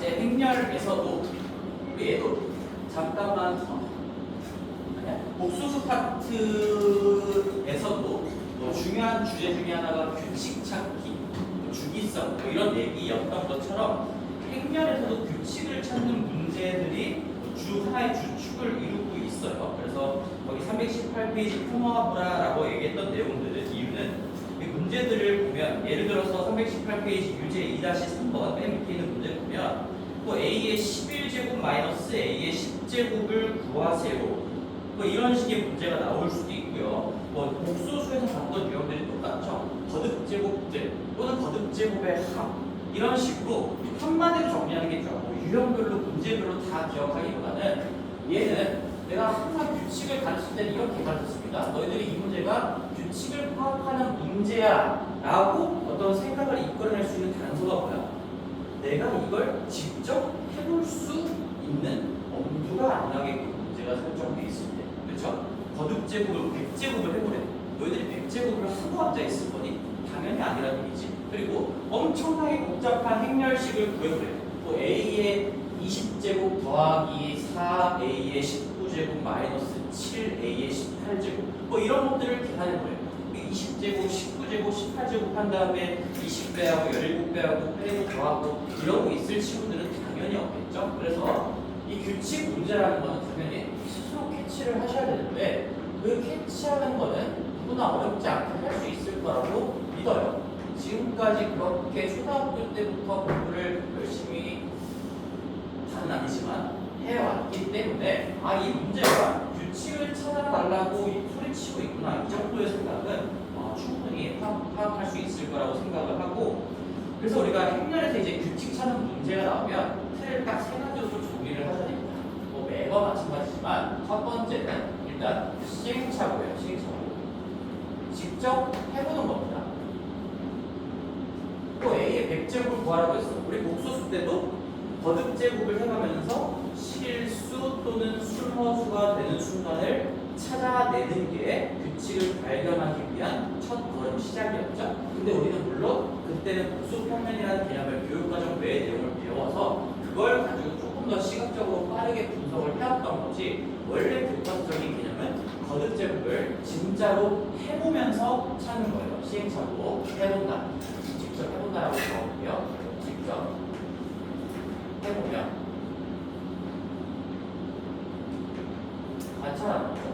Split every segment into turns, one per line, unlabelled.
이제 행렬에서도 얘도 잠깐만 복수수 파트에서도 중요한 주제 중에 하나가 규칙 찾기, 주기성 이런 얘기였던 것처럼 행렬에서도 규칙을 찾는 문제들이 주 하나의 주축을 이루고 있어요. 그래서 거기 318페이지 풍어보라라고 얘기했던 내용들은 이유는 이 문제들을 보면 예를 들어서 318페이지 유제 2-3번 맨 밑에 있는 문제 보면 또 A의 11제곱 마이너스 A의 10제곱을 구하세요. 뭐 이런 식의 문제가 나올 수도 있고요. 뭐 복소수에서 봤던 유형들이 똑같죠. 거듭제곱들 또는 거듭제곱의 합 이런 식으로 한마디로 정리하는 게 좋아. 뭐 유형별로 문제별로 다 기억하기보다는 얘는 내가 항상 규칙을 가르칠 때는 이렇게 가르쳤습니다. 너희들이 이 문제가 규칙을 파악하는 문제야 라고 어떤 생각을 이끌어낼 수 있는 단서가 뭐야? 내가 이걸 직접 해볼 수 있는 엄두가 안 나게끔 문제가 설정돼 있을 때, 그렇죠? 거듭제곱을 100제곱을 해보래. 너희들이 100제곱을 하고 앉아있을 거니? 당연히 아니라는 얘기지. 그리고 엄청나게 복잡한 행렬식을 구해보래. 또 A의 20제곱 더하기 4A의 19제곱 마이너스 7A의 18제곱 뭐 이런 것들을 계산해보래. 20제곱, 19제곱, 18제곱 한 다음에 20배하고 17배하고 빼고 더하고 이러고 있을 친구들은 당연히 없겠죠. 그래서 이 규칙 문제라는 거는 당연히 스스로 캐치를 하셔야 되는데 그 캐치하는 거는 누구나 어렵지 않게 할 수 있을 거라고 믿어요. 지금까지 그렇게 초등학교 때부터 공부를 열심히 다는 아니지만 해왔기 때문에 이 문제가 규칙을 찾아달라고 소리치고 있구나 이 정도의 생각은 충분히 파악할 수 있을 거라고 생각을 하고 그래서 우리가 행렬에서 이제 규칙 찾는 문제가 나오면 틀을 딱 세 가지로 좀 정리를 하셔야 됩니다. 뭐 매번 마찬가지지만 첫 번째는 일단 시행착오예요. 시행착오. 직접 해보는 겁니다. 또 A의 100제곱을 구하라고 했어. 우리 복소수 때도 거듭제곱을 해가면서 실수 또는 순허수가 되는 순간을 찾아내는 게 규칙을 발견하기 위한 첫 걸음 시작이었죠. 근데 우리는 물론 그때는 복수평면이라는 개념을 교육과정 외의 내용을 배워서 그걸 가지고 조금 더 시각적으로 빠르게 분석을 해왔던 거지 원래 교과서적인 개념은 거듭제곱을 진짜로 해보면서 찾는 거예요. 시행착오 해본다. 직접 해본다라고 적어볼게요. 직접 해보면 관찰하는 거죠.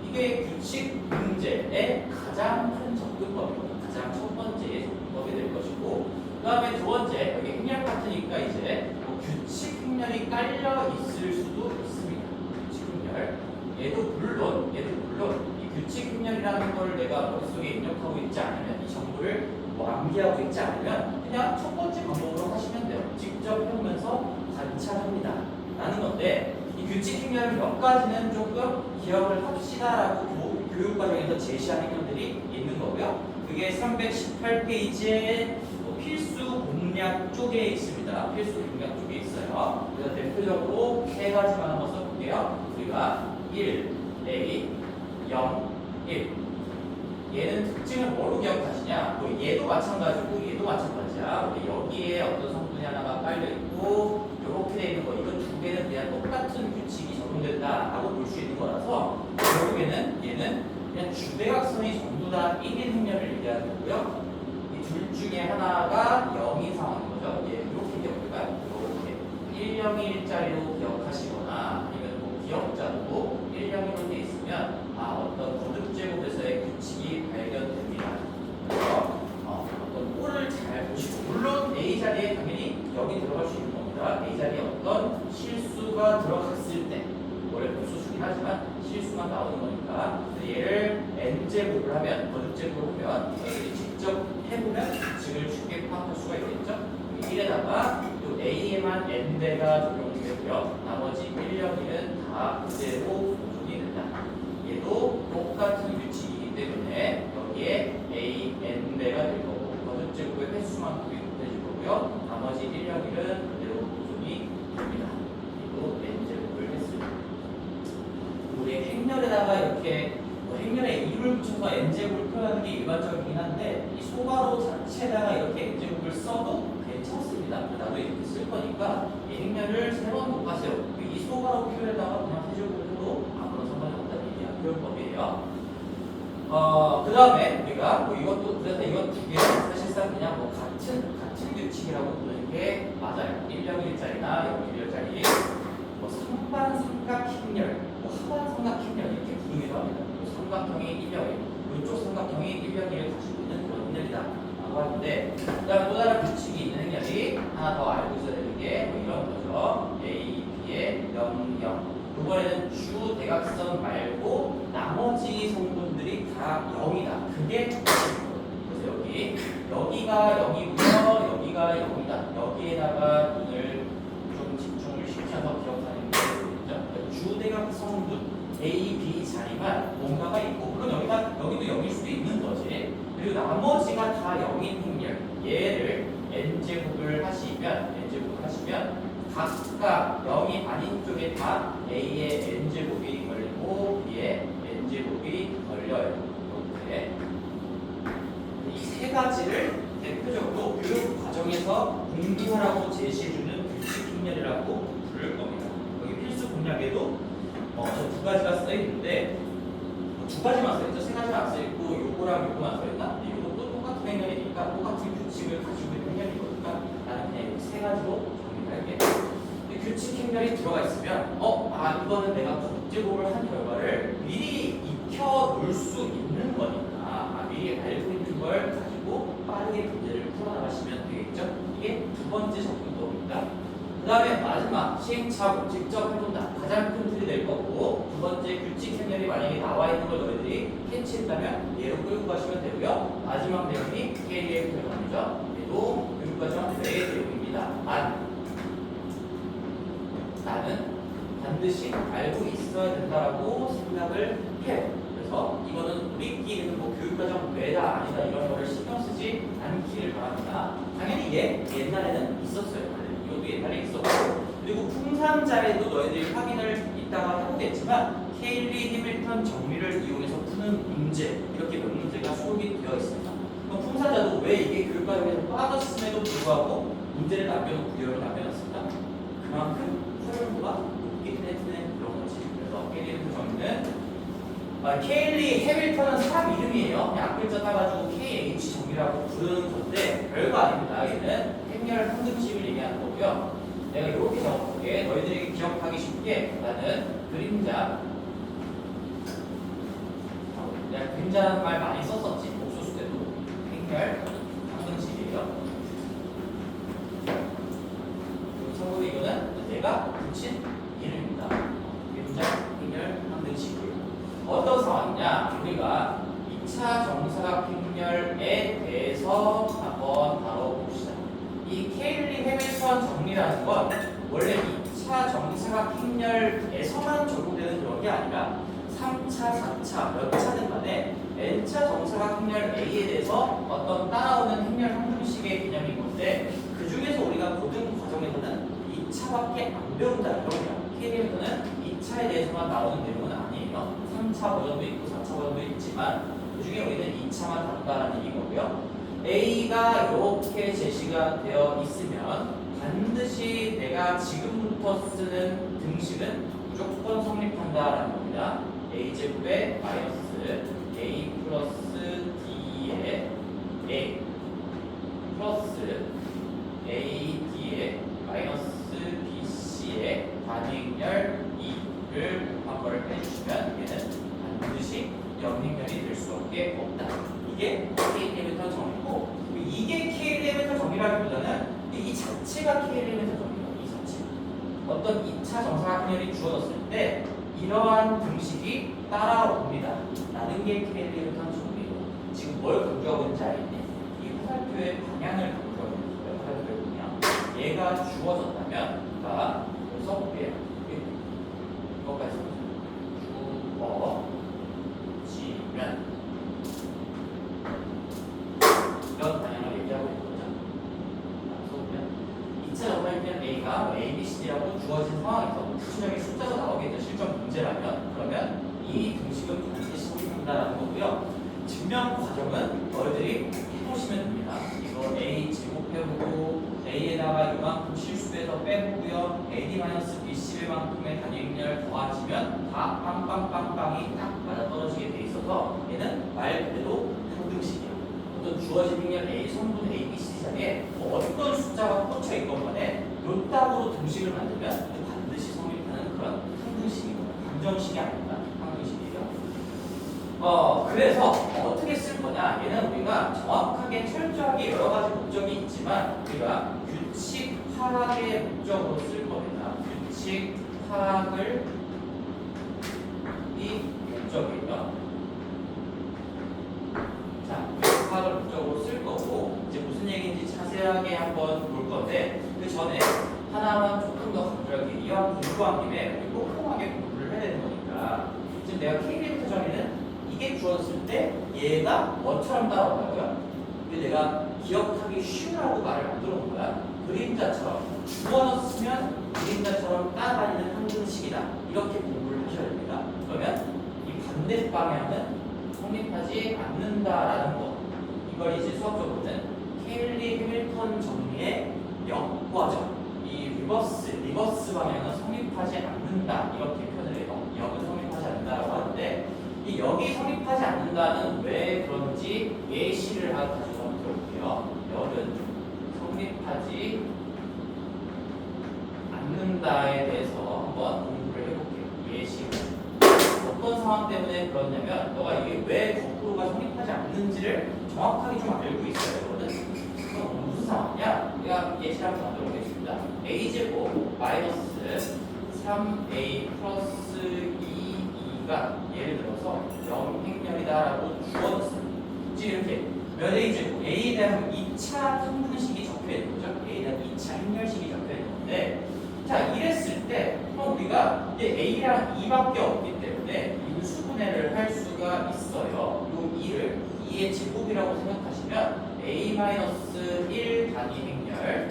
이게 규칙 문제의 가장 큰 접근법이고 가장 첫 번째 접근법이 될 것이고 그 다음에 두 번째 여기 행렬 파트니까 이제 뭐 규칙 행렬이 깔려 있을 수도 있습니다. 규칙 행렬 얘도 물론 이 규칙 행렬이라는 걸 내가 머릿속에 입력하고 있지 않으면 이 정보를 뭐 암기하고 있지 않으면 그냥 첫 번째 방법으로 하시면 돼요. 직접 해보면서 관찰합니다 라는 건데 이 규칙 행렬 몇 가지는 조금 기억을 합시다라고 교육과정에서 제시한 행렬들이 있는 거고요. 그게 318페이지에 필수 공략 쪽에 있습니다. 필수 공략 쪽에 있어요. 그래서 대표적으로 세 가지만 한번 써볼게요. 우리가 1, A, 0, 1 얘는 특징을 뭐로 기억하시냐? 뭐 얘도 마찬가지고 얘도 마찬가지야. 우리 여기에 어떤 성분이 하나가 깔려있고 이렇게 돼 있는 거 이건 두 개는 그냥 똑같은 규칙이 적용된다라고 볼 수 있는 거라서 결국에는 얘는 그냥 주대각선이 전부 다 1인 행렬을 얘기하는 거고요. 이 둘 중에 하나가 0인 상황인 거죠. 예, 이렇게 기억할까요? 이렇게 101짜리로 기억하시거나 아니면 뭐 기억자도 101로 돼 있으면 어떤 거듭제곱에서의 규칙이 발견됩니다. 그래서 어떤 꼴을 잘 보시고 물론 A 자리에 당연히 여기 들어갈 수 있는 겁니다. A 자리에 어떤 실수가 들어갔을 때 원래 복수수긴 하지만 실수가 나오는 거니까 얘를 n제곱을 하면 거듭제곱을 하면 저희들이 직접 해보면 규칙을 쉽게 파악할 수가 있겠죠. 1에다가 또 A에만 n배가 적용되고요. 나머지 1, 0, 1은 다 그대로 적용이 된다. 얘도 똑같은 규칙이기 때문에 여기에 A, n배가 될 거고 거듭제곱의 횟수만큼이 곱해질 거고요. 나머지 1, 0, 1은 그대로 보존이 됩니다. 그리고 n제곱을 했습니다. 우리 행렬에다가 이렇게 행렬에 2를 붙여서 n제곱을 표현하는 게 일반적이긴 한데 이 소괄호 자체에다가 이렇게 n제곱을 써도 괜찮습니다. 나도 이렇게 쓸 거니까 이 행렬을 3번 못 가세요. 이 소가로 표현에다가 그냥 세제곱을 해도 아무런 상관이 없다는 얘기야. 표현법이에요. 그 다음에 우리가 뭐 이것도 그래서 이것 두 개는 사실상 그냥 뭐 같은 규칙이라고 보는 게 맞아요. 101짜리나 011짜리 뭐 상반 삼각 행렬, 뭐 하반 삼각 행렬 이렇게 부르기도 합니다. 삼각형이 1형, 이쪽 삼각형이 1형을 가지고 있는 그런 행렬이다 라고 하는데, 그 다음에 또 다른 규칙이 있는 행렬이 하나 더 알고 있어야 되는 게 뭐 이런 거죠. A, B의 0, 0. 이번에는 주 대각선 말고 나머지 성분들이 다 0이다. 그게 그래서 여기가 0이고요. 여기가 0이다. 여기에다가 눈을 좀 집중을 시켜서 기억하는 게 좋겠죠. 주 대각성분 A, B 자리만 뭔가가 있고, 물론 여기도 0일 수도 있는 거지. 그리고 나머지가 다 0인 행렬. 얘를 n제곱을 하시면 각각 0이 아닌 쪽에 다 A의 n제곱이 걸리고 B의 n제곱이 걸려요. 이렇게 이 세 가지를 대표적으로 교육 과정에서 공부하라고 제시해주는 규칙 행렬이라고 부를 겁니다. 여기 필수 공략에도 저 두 가지가 써 있는데 두 가지만 써 있죠. 세 가지는 안 써 있고 요거랑 요거만 써 있나? 요것도 똑같은 행렬이니까 똑같은 규칙을 가지고 있는 행렬이거니까 나는 그냥 이 세 가지로 정리할게. 규칙 행렬이 들어가 있으면 이거는 내가 곱제곱을 한 결과를 미리 익혀 놓을 수 있는 거니까 미리 알고 있는 걸 가지고 빠르게 문제를 풀어나가시면 되겠죠. 이게 두 번째 접근법입니다. 그 다음에 마지막 시행착오 직접 해본다. 가장 큰 틀이 될 거고, 두 번째 규칙 행렬이 만약에 나와 있는 걸 너희들이 캐치했다면 얘로 끌고 가시면 되고요. 마지막 내용이 KDF 내용이죠. 얘도 교육과정 내의 내용입니다. 나는 반드시 알고 있어야 된다라고 생각을 해요. 그래서 이거는 우리끼리는 뭐 교육과정 외다 아니다 이런 거를 신경 쓰지 않기를 바랍니다. 당연히 옛날에는 있었어요. 이것도 옛날에 있었고, 그리고 풍산자에도 너희들이 확인을 이따가 해보겠지만 케일리 해밀턴 정리를 이용해서 푸는 문제, 이렇게 몇 문제가 수록이 되어 있습니다. 그럼 풍산자도 왜 이게 교육과정에서 빠졌음에도 불구하고 문제를 남겨놓고 기억을 남겨놨습니다. 그만큼 활용도가 높기 때문에 그런 거지. 그래서 케일리 해밀턴 정리는 케일리 해밀턴은 사람 이름이에요. 그냥 앞글자 따가지고 KH 정리라고 부르는 건데 별거 아닙니다. 얘는 행렬 평등식을 얘기하는 거고요. 내가 이렇게 적어볼게. 너희들이 기억하기 쉽게 나는 그림자, 내가 그림자라는 말 많이 썼었지. 옥수수 때도. 행렬 평등식이에요. 참고로 이거는 내가 붙인 이름입니다. 그림자, 행렬 평등식이에요. 어떤 상황이냐? 우리가 2차 정사각행렬에 대해서 한번 다뤄봅시다. 이 케일리 해밀턴 정리라는 건 원래 2차 정사각행렬에서만 적용되는 그런 게 아니라 3차, 4차, 몇 차든 간에 n차 정사각행렬 A에 대해서 어떤 따라오는 행렬 형식의 개념인 건데, 그 중에서 우리가 고등 과정에서는 2차밖에 안 배운다 이런 거야. 케일리 해밀턴은 2차에 대해서만 나오는 내용은 아니에요. 3차 버전도 있고 4차 버전도 있지만 그 중에 우리는 2차만 다룬다라는 얘기고요. A가 이렇게 제시가 되어 있으면 반드시 내가 지금부터 쓰는 등식은 무조건 성립한다라는 겁니다. A제곱에 마이너스 A 플러스 D의 A 플러스 AD의 마이너스 BC의 반응렬 2를 곱한 해주시면 얘는 반드시 영행렬이 될 수밖에 없다. 이게 케일리 해밀턴 정리고, 이게 케일리 해밀턴 정리라기보다는 이 자체가 케일리 해밀턴 정리예요. 이 자체. 어떤 2차 정사각형렬이 주어졌을 때 이러한 등식이 따라옵니다. 라는 게 케일리 해밀턴 정리고, 지금 뭘 강조하고 있는지 알겠니? 이 화살표의 방향을 강조하고 있는 거예요. 화살표의 방향. 얘가 주어졌다면, 그러니까 써볼게요. 이것까지 주어지면 이런 방향을 얘기하고 있는 거죠. 써보면 2차 정사각형 A가 A, B, C라고 주어진 상황에서 구체적인 숫자가 나오겠죠. 실전 문제라면. 그러면 이 등식은 반드시 성립한다라는 거고요. 증명 과정은 너희들이 해보시면 됩니다. 이거 A 제곱해보고 A A제곱에서 빼보고요. AD-BC만큼의 단위행렬 더하시면 다 빵빵빵빵이 딱 맞아 떨어지게 돼 있어서 얘는 말 그대로 상등식이야. 어떤 주어진 행렬 A 성분 A, B, C 자리에 어떤 숫자가 꽂혀 있건 간에 요 딱으로 등식을 만들면 반드시 성립하는 그런 상등식이거든요. 방정식이 아닙니다. 상등식이에요. 그래서 어떻게 쓸 거냐? 얘는 우리가 정확하게 철저하게 여러 가지 목적이 있지만 우리가 규칙 파악의 목적으로 쓸 겁니다. 규칙 파악을 이 목적이에요. 자, 규칙 파악을 목적으로 쓸 거고 이제 무슨 얘기인지 자세하게 한번 볼 건데 그 전에 하나만 조금 더 간결하게 이왕 공부한 김에 우리 꼼꼼하게 공부를 해야 되는 거니까 지금 내가 K리부터 정의는 이게 주어졌을 때 얘가 뭐처럼 따라온다고요? 근데 내가 기억하기 쉬우라고 말을 안 들어온 거야. 그림자처럼 주어졌으면 그림자처럼 따라다니는 항등식이다. 이렇게 공부를 하셔야 됩니다. 그러면 이 반대 방향은 성립하지 않는다라는 거. 이걸 이제 수학적으로는 케일리 해밀턴 정리의 역과정. 이 리버스 방향은 성립하지 않는다. 이렇게 표현을 해요. 역은 성립하지 않는다라고 하는데 이 역이 성립하지 않는다는 왜 그런지 예시를 하나 가지고 한번 들어볼게요. 역은 성립하지 않는다에 대해서 한번 공부를 해볼게요. 예시를. 어떤 상황 때문에 그러냐면 너가 이게 왜 거꾸로가 성립하지 않는지를 정확하게 좀 알고 있어야 되거든. 그럼 무슨 상황이냐? 내가 예시를 한번 만들어 보겠습니다. a제곱 마이너스 3a 플러스 2가 예를 들어서 0행렬이다라고 주어졌어요. 지금 이렇게 몇 a제곱 a에 대한 2차 상등식이 적혀 있는 거죠. a에 대한 2차 행렬식이 적혀 있는 건데 자 이랬을 때 그럼 우리가 이제 a랑 2밖에 없기 때문에 인수분해를 할 수가 있어요. 이 2를 2의 제곱이라고 생각하시면 a-1 단위 행렬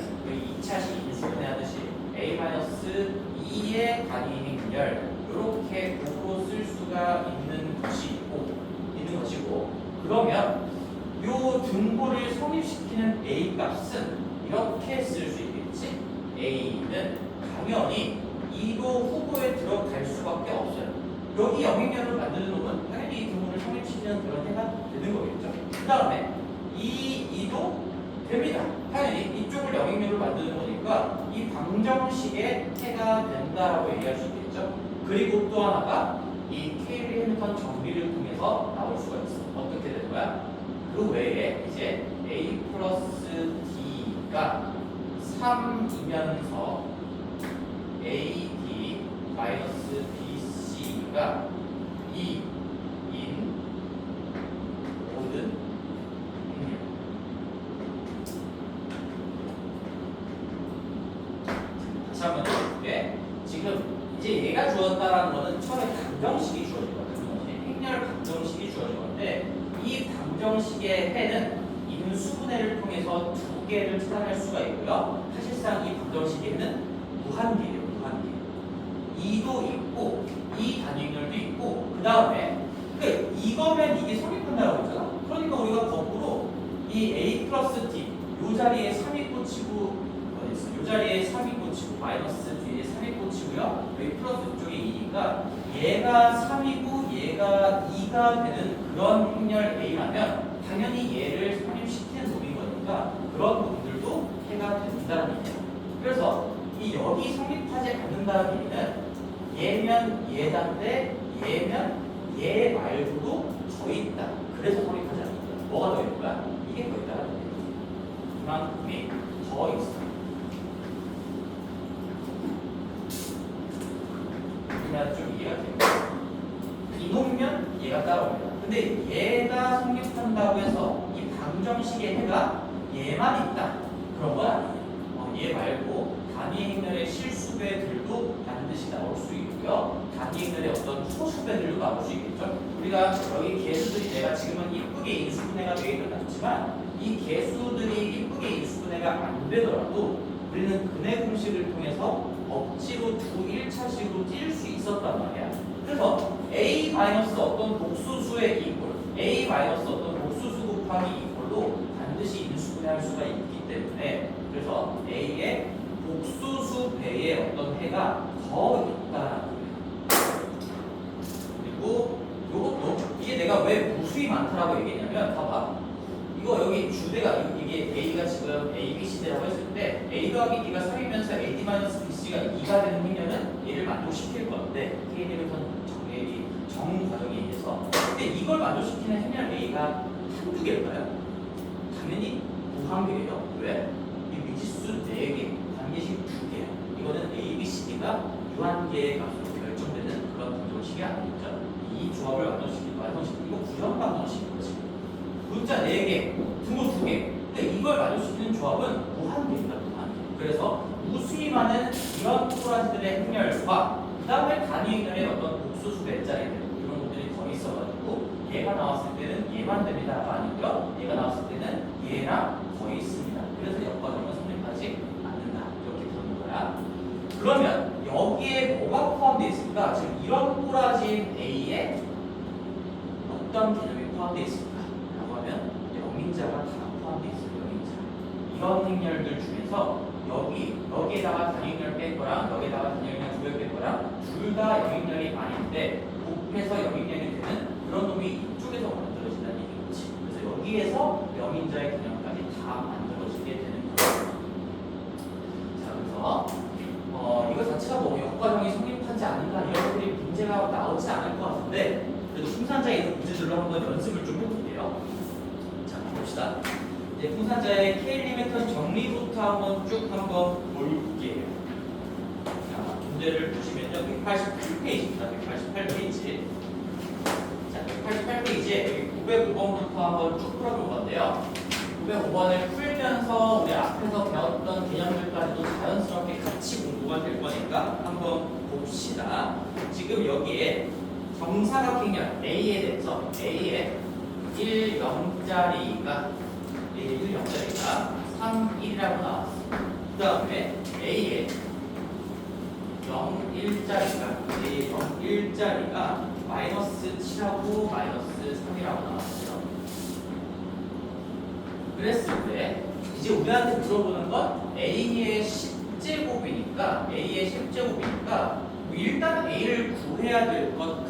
2차식 인수분해하듯이 a-2의 단위 행렬 이렇게 곡으로 쓸 수가 있는 것이고 그러면 요 등고를 성립시키는 a 값은 이렇게 쓸 수 있겠지. a는 당연히 2도 후보에 들어갈 수밖에 없어요. 여기 영행렬을 만드는 놈은 당연히 이 등고를 성립시키는 그런 해가 되는 거겠죠. 그 다음에 2도 됩니다. 당연히 이쪽을 영행렬로 만드는 거니까 이 방정식의 해가 된다라고 얘기할 수 있겠죠. 그리고 또 하나가 이 케일리 해밀턴 정리를 통해서 나올 수가 있어. 어떻게 되는 거야? 그 외에 이제 a 플러스 d가 3이면서 ad 마이너스 bc가 2인 모든 행렬. 다시 한번 해볼게. 지금 이제 얘가 주어졌다라는 거는 처음에 방정식이 주어지거든요. 행렬 방정식이 주어진 건데 이 방정식의 해는 인수분해를 통해서 두 개를 찾아낼 수가 있고요. 사실상 이 방정식의 해는 무한계예요. 무한계. 2도 있고 2 단위 행렬도 있고 그 다음에 그러니까 이거면 이게 성립한다고 했잖아. 그러니까 우리가 거꾸로 이 a 플러스 d 요 자리에 3이 꽂히고 요 자리에 3이 꽂히고 마이너스 뒤에 3이 꽂히고요. 여기 플러스 이쪽에 2니까 얘가 3이고 얘가 2가 되는 그런 행렬 A라면 당연히 얘를 성립시키는 놈인 거니까 그런 놈들도 해가 된다는 얘기예요. 그래서 이 여기 성립하지 않는다는 얘기는 얘면 얘다인데 얘면 얘 말고도 더 있다. 그래서 성립하지 않는다. 뭐가 더 있는 거야? 이게 더 있다는 얘기예요. 이만큼이 더 있어. 좀 이해가 됩니다. 이놈면 얘가 따라옵니다. 근데 얘가 성립한다고 해서 이 방정식의 해가 얘만 있다. 그런 건 아니에요. 얘 말고 단위 행렬의 실수배들도 반드시 나올 수 있고요. 단위 행렬의 어떤 소수배들도 나올 수 있겠죠. 우리가 여기 개수들이 내가 지금은 이쁘게 인수분해가 되어 있지만 이 개수들이 이쁘게 인수분해가 안 되더라도 우리는 근해 공식을 통해서 억지로 두 1차식으로 뛸 수 있었단 말이야. 그래서 a 마이너스 어떤 복수수의 이꼴, a 마이너스 어떤 복수수 곱하기 이꼴로 반드시 인수분해할 수가 있기 때문에 그래서 a의 복수수 배의 어떤 해가 더 있다라는 거예요. 그리고 이것도 이게 내가 왜 무수히 많다라고 얘기했냐면 봐봐. 이거 여기 주대가 이게 A가 지금 A, B, C라고 했을 때 A 더하기 B가 3이면서 AD-BC가 2가 되는 행렬은 얘를 만족시킬 건데 K리미터는 정 과정에 의해서 근데 이걸 만족시키는 행렬 A가 한두 개일까요? 당연히 무한개예요. 왜? 이 미지수 4개, 관계식 2개야. 이거는 A, B, C, D가 유한계의 값으로 결정되는 그런 방정식이 아니죠. 이 조합을 완성시키는 이거 구형 방정식이지. 문자 4개, 등호 2개. 근데 이걸 만족시키는 조합은 무한계입니다. 무한계. 그래서 무수히 많은 이런 또라지들의 행렬과 그 다음에 단위 행렬의 어떤 복수수 배짜리들 이런 것들이 더 있어가지고 얘가 나왔을 때는 얘만 됩니다가 아니고요. 얘가 나왔을 때는 얘랑 거의 있습니다. 그래서 역과정은 성립하지 않는다. 이렇게 보는 거야. 그러면 여기에 뭐가 포함되어 있습니까? 지금 이런 꼬라진 A에 어떤 개념이 포함되어 있습니까? 라고 하면 영인자가 다 포함되어 있어요. 영인자. 이런 행렬들 중에서 여기에다가 단위행렬 뺀 거랑 여기에다가 단위행렬 2개 뺀 거랑 둘 다 영인렬이 아닌데 곱해서 영인렬이 되는 그런 놈이 이쪽에서 만들어진다는 얘기겠지. 그래서 여기에서 영인자의 개념까지 다 만들어지게 되는 거예요. 자, 그래서 이거 자체가 뭐 역과정이 성립하지 않는다 이런 것들이 문제가 나오지 않을 것 같은데 그래도 풍산자의 문제들로 한번 연습을 좀 해볼게요. 자, 봅시다. 이제 풍산자의 K-리미터 정리부터 한번 쭉 한번 볼게요. 자, 문제를 보시면요. 188페이지입니다. 188페이지. 자, 188페이지에 여기 905번부터 한번 쭉 풀어볼 건데요. 905번을 풀면서 우리 앞에서 배웠던 개념들까지도 자연스럽게 같이 공부가 될 거니까 한번 봅시다. 지금 여기에 정사각형면 A에 대해서 A에 1, 0짜리가 3, 1이라고 나왔어. 그 다음에 A에 0, 1짜리가 마이너스 7하고 마이너스 3이라고 나왔어요. 그랬을 때 이제 우리한테 물어보는 건 A의 10제곱이니까 일단 A를 구해야 될 것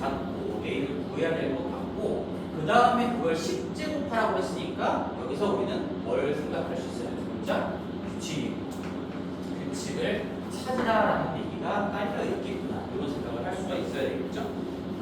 같고 그 다음에 그걸 10제곱하라고 했으니까 여기서 우리는 뭘 생각할 수 있어요? 자, 규칙을 찾으라라는 얘기가 깔려 있겠구나 이런 생각을 할 수가 있어야 되겠죠?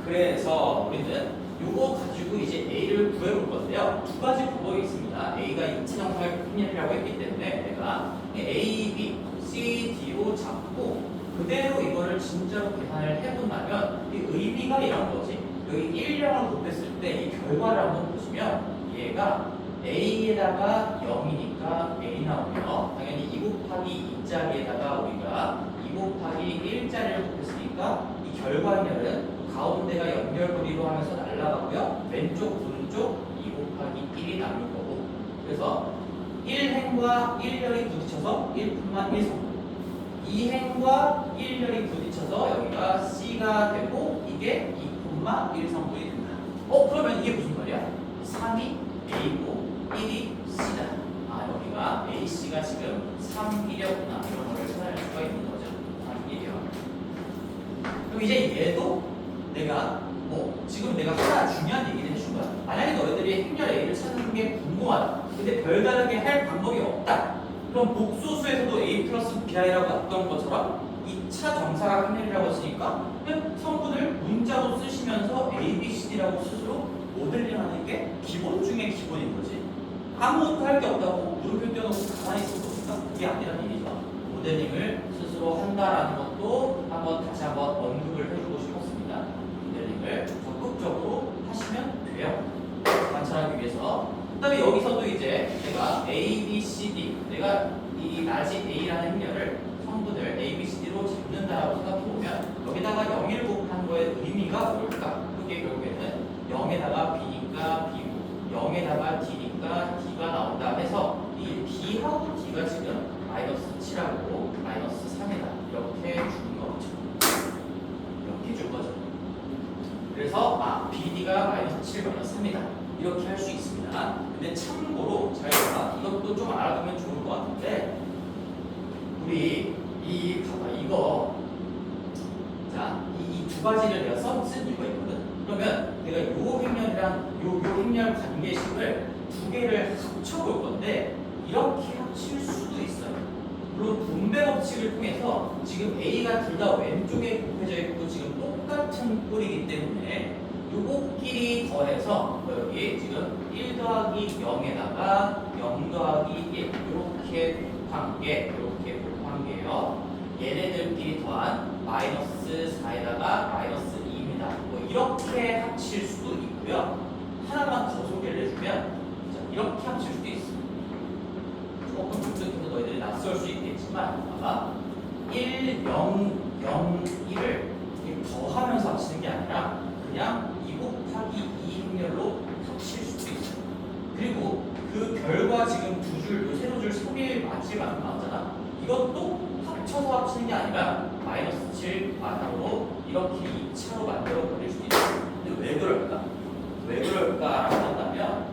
그래서 우리는 요거 가지고 이제 A를 구해볼 건데요. 두 가지 방법이 있습니다. A가 2차 정사각형이라고 했기 때문에 내가 A, B, C, D로 잡고 그대로 이거를 진짜로 계산을 해본다면 이 의미가 이런 거지. 여기 1령을 곱했을 때 이 결과를 한번 보시면 얘가 A에다가 0이니까 A 나오며 당연히 2 곱하기 2짜리에다가 우리가 2 곱하기 1짜리를 곱했으니까 이 결과열은 가운데가 연결고리로 하면서 날아가고요. 왼쪽 오른쪽 2 곱하기 1이 남을 거고 그래서 1행과 1열이 부딪혀서 1,1성분 2행과 1열이 부딪혀서 여기가 C가 되고 이게 2,1성분이 된다. 그러면 이게 무슨 말이야? 3이 A고 1이 C다. 여기가 AC가 지금 3이었구나 이런 거를 찾아낼 수가 있는 거죠. 3이요. 그럼 이제 얘도 내가 지금 내가 하나 중요한 얘기를 해준 거야. 만약에 너희들이 행렬 A를 찾는 게 궁금하다. 근데 별다르게 할 방법이 없다. 그럼 복소수에서도 A 플러스 B라고 했던 것처럼 2차 정사각 행렬이라고 했으니까 그냥 성분을 문자로 쓰시면서 A, B, C, D라고 스스로 모델링하는 게 기본 중에 기본인 거지. 아무것도 할 게 없다고 무릎을 떼어놓고 가만히 있을 겁니까? 그게 아니란 얘기죠. 모델링을 스스로 한다라는 것도 다시 한번 언급을 해주고 싶었습니다. 모델링을 적극적으로 하시면 돼요. 관찰하기 위해서. 그 다음에 여기서도 이제 내가 A, B, C, D 내가 이 낮이 A라는 행렬을 성분을 A, B, C, D로 잡는다라고 생각해보면 여기다가 0을 곱한 거의 의미가 뭘까? 그게 결국에는 0에다가 B니까 B고 0에다가 D니까 D가 나온다 해서 이 B하고 D가 지금 마이너스 7하고 마이너스 3이다 이렇게 준 거죠. 이렇게 준 거죠. 그래서 BD가 마이너스 7 마이너스 3이다 이렇게 할 수 있습니다. 근데 참고로 잘 봐. 이것도 좀 알아두면 좋을 것 같은데 우리 이거 자, 이 두 가지를 내가 쓴 이유가 있거든. 그러면 내가 요 행렬이랑 요 행렬 관계식을 두 개를 합쳐볼 건데 이렇게 합칠 수도 있어요. 물론 분배 법칙을 통해서 지금 A가 둘 다 왼쪽에 곱해져 있고 지금 똑같은 꼴이기 때문에 요거끼리 더해서 여기 지금 1 더하기 0에다가 0 더하기 1 이렇게 곱한 게요. 얘네들끼리 더한 마이너스 4에다가 마이너스 2입니다. 뭐 이렇게 합칠 수도 있고요. 하나만 더 소개를 해주면 자, 이렇게 합칠 수도 있어요. 조금 묵직해서 너희들이 낯설 수 있겠지만 봐봐. 1, 0, 0, 1을 더하면서 합치는 게 아니라 그냥 2 곱하기 2 행렬로 합칠 수도 있어요. 그리고 그 결과 지금 두 줄, 요 세로 줄 3일 맞지가 나왔잖아. 이것도 합쳐서 합치는 게 아니라 마이너스 7 만으로 이렇게 2차로 만들어 버릴 수도 있어요. 근데 왜 그럴까? 왜 그럴까라고 한다면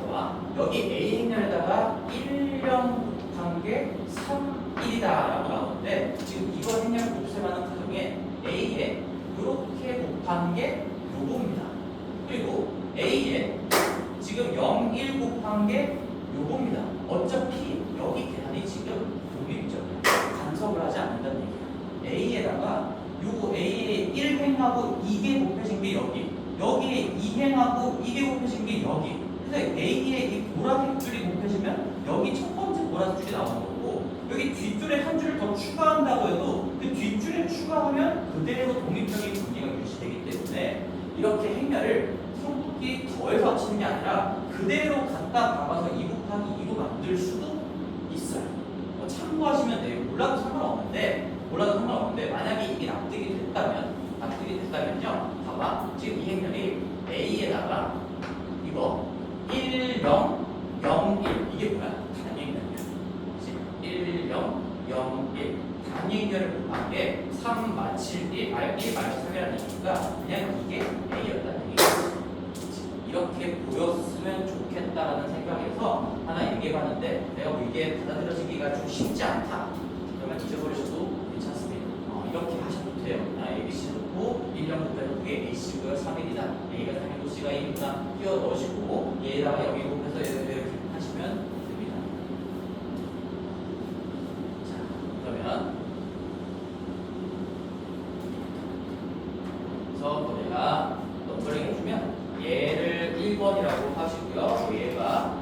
봐봐. 여기 A 행렬에다가 1, 0 곱한 게 3, 1이다 라고 나오는데 지금 이거 행렬 곱셈하는 과정에 A에 이렇게 곱한 게 요겁니다. 그리고 A에 지금 0, 1 곱한 게 요겁니다. 어차피 여기 계산이 지금 독립적이에요. 간섭을 하지 않는다는 얘기예요. A에다가 요거 A에 1행하고 2개 곱해진 게 여기에 2행하고 2개 곱해진 게 여기. 그래서 A에 이 보라색 줄이 곱해지면 여기 첫 번째 보라색 줄이 나오는 거고 여기 뒷줄에 한 줄 더 추가한다고 해도 그 뒷줄에 추가하면 그대로 독립적인 관계가 유지되기 때문에 이렇게 행렬을 성분끼리 더해서 합치는 게 아니라 그대로 갖다 박아서 2 곱하기 2로 만들 수도 있어요. 뭐 참고하시면 돼요. 몰라도 상관없는데 만약에 이게 납득이 됐다면요. 봐봐. 지금 이 행렬이 A에다가 이거 1, 0, 0, 1 이게 뭐야? 단위 행렬이야. 1, 0, 0, 1 단위 행렬을 곱한 게 3, 7, 1, 1 마이너스 3이라는 얘기니까 그냥 이게 A였다는 얘기죠. 이렇게 보였으면 좋겠다라는 생각에서 하나 얘기해봤는데 내가 뭐 이게 받아들여지기가 좀 쉽지 않다. 그러면 잊어버리셔도 괜찮습니다. 이렇게 하셔도 돼요. ABC 놓고 1년 곱해서 그게 AC고요. 3일이다. A가 3이고 C가 1이다. 끼워 넣으시고 얘에다가 여기 곱해서 이렇게 하시면 됩니다. 자, 그러면 그래서 너네가 넘버링 해주면 얘를 1번이라고 하시고요. 얘가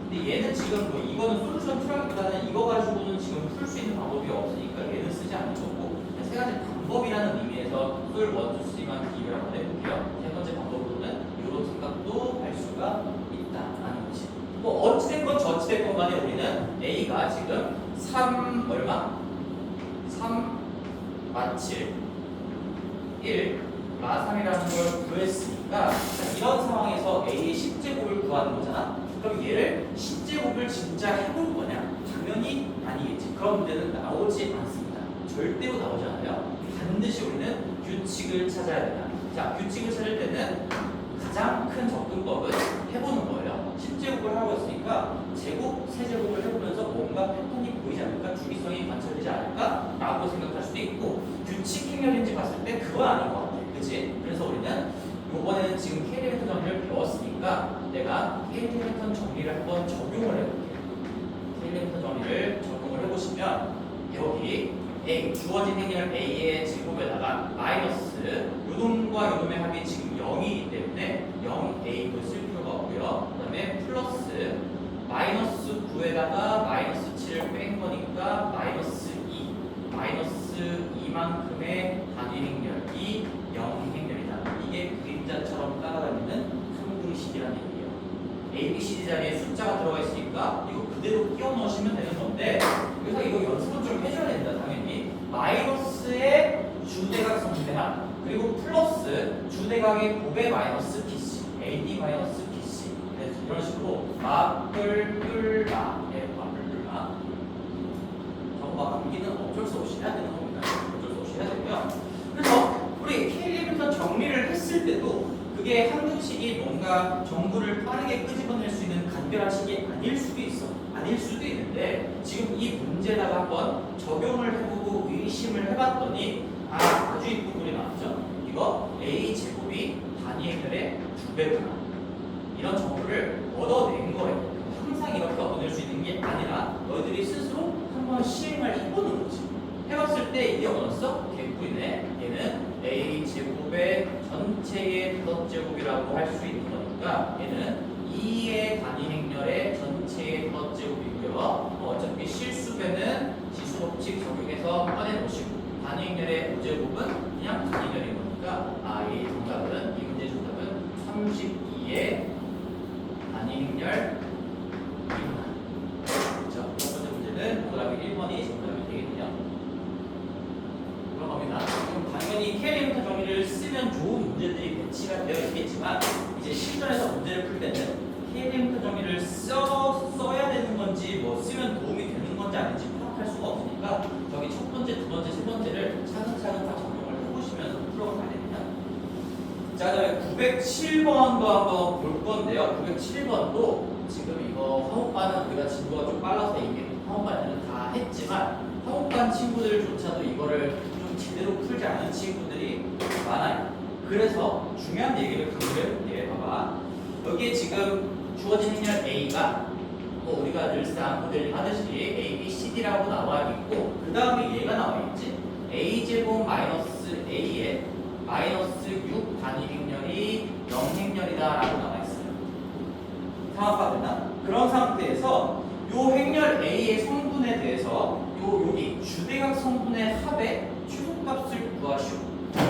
근데 얘는 지금 뭐 이거는 솔루션 트라기보다는 이거 가지고는 지금 풀 수 있는 방법이 없으니까 얘는 쓰지 않는 거고 세 가지 방법이라는 의미에서 솔 1, 2, 3만 비교를 한번 해볼게요. 세 번째 방법으로는 이런 생각도 할 수가 있다라는 것이 뭐 어찌됐건 저찌됐건 간에 우리는 A가 지금 3 얼마? 3 마칠 1 마3이라는 걸 구했으니까 이런 상황에서 A의 10제곱을 구하는 거잖아. 그럼 얘를 10제곱을 진짜 해볼 거냐? 당연히 아니겠지. 그런 문제는 나오지 않습니다. 절대로 나오지 않아요. 반드시 우리는 규칙을 찾아야 된다. 자, 규칙을 찾을 때는 가장 큰 접근법은 해보는 거예요. 10제곱을 하고 있으니까 제곱, 세제곱을 해보면서 뭔가 패턴이 보이지 않을까? 주기성이 관찰되지 않을까? 라고 생각할 수도 있고 규칙 행렬인지 봤을 때 그건 아닌 것 같아. 그치? 그래서 우리는 이번에는 지금 K 패턴 정리를 배웠으니까 내가 K 패턴 정리를 한번 적용을 해볼게요. K 패턴 정리를 적용을 해보시면 여기 A, 주어진 행렬 A의 제곱에다가 마이너스 요놈과 요놈의 합이 지금 0이기 때문에 0A도 쓸 필요가 없고요. 그 다음에 플러스 마이너스 9에다가 마이너스 7을 뺀 거니까 마이너스 2 마이너스 2만큼의 단위 행렬이 0 행렬이다. 이게 그림자처럼 따라다니는 상등식이라는 얘기예요. A, B, C, D 자리에 숫자가 들어가 있으니까 이거 그대로 끼워 넣으시면 되는 건데 그래서 이거 연습은 좀 해줘야 된다. 당연히 마이너스의 주대각 성대합 그리고 플러스 주대각의 곱의 마이너스 BC AD 마이너스 BC 이런 식으로 마뿔뿔마 마뿔뿔마 저거 막 암기는 어쩔 수 없이 해야 되는 겁니다. 어쩔 수 없이 해야 되고요. 그래서 우리 K-리미터 정리를 했을 때도 그게 한등식이 뭔가 정보를 빠르게 끄집어낼 수 있는 간결하식이 아닐 수도 있어. 아닐 수도 있는데 지금 이 문제다가 한번 적용을 해보고 의심을 해봤더니 아주 이쁜 글이 나왔죠. 이거 a제곱이 단위 행렬의 2배구나. 이런 정보를 얻어낸 거예요. 항상 이렇게 얻어낼 수 있는 게 아니라 너희들이 스스로 한번 시행을 해보는 거지. 해봤을 때 이게 얻었어? 개꿀이네. 얘는 a제곱의 전체의 덧제곱이라고 할 수 있는 거니까 얘는 2의 단위 행렬의 전체의 덧제곱이고요. 어차피 실수배는 지수법칙 적용해서 꺼내놓으시고 단위 행렬의 5제곱은 그냥 단위 행렬인 거니까 이 정답은 이 문제 정답은 32의 단위 행렬 1번. 자, 첫 번째 문제는 동그라미 1번이 정답이 되겠네요. 그럼 겁니다. 그럼 당연히 K리미터 정의를 쓰면 좋은 문제들이 배치가 되어 있겠지만 이제 실전에서 문제를 풀 때는 K리미터 정의를 써야 되는 건지 뭐 쓰면 도움이 되는 건지 아닌지 파악할 수가 없으니까 저기 첫 번째, 두 번째, 세 번째를 차근차근 다 적용을 해보시면서 풀어가야 됩니다. 자, 그다음에 907번도 한번 볼 건데요. 907번도 지금 이거 화목반은 우리가 진도가 좀 빨라서 이게 화목반에는 다 했지만 화목반 친구들조차도 이거를 좀 제대로 풀지 않은 친구들이 많아요. 그래서 중요한 얘기를 강조해볼게요. 봐봐. 여기에 지금 주어진 행렬 A가 우리가 늘상 모델링 하듯이 A, B, C, D라고 나와 있고 그 다음에 얘가 나와 있지. A제곱 마이너스 A에 마이너스 6 단위 행렬이 0행렬이다 라고 나와 있어요. 상황화 됐나? 그런 상태에서 요 행렬 A의 성분에 대해서 여기 주대각 성분의 합의 최소값을 구하시오.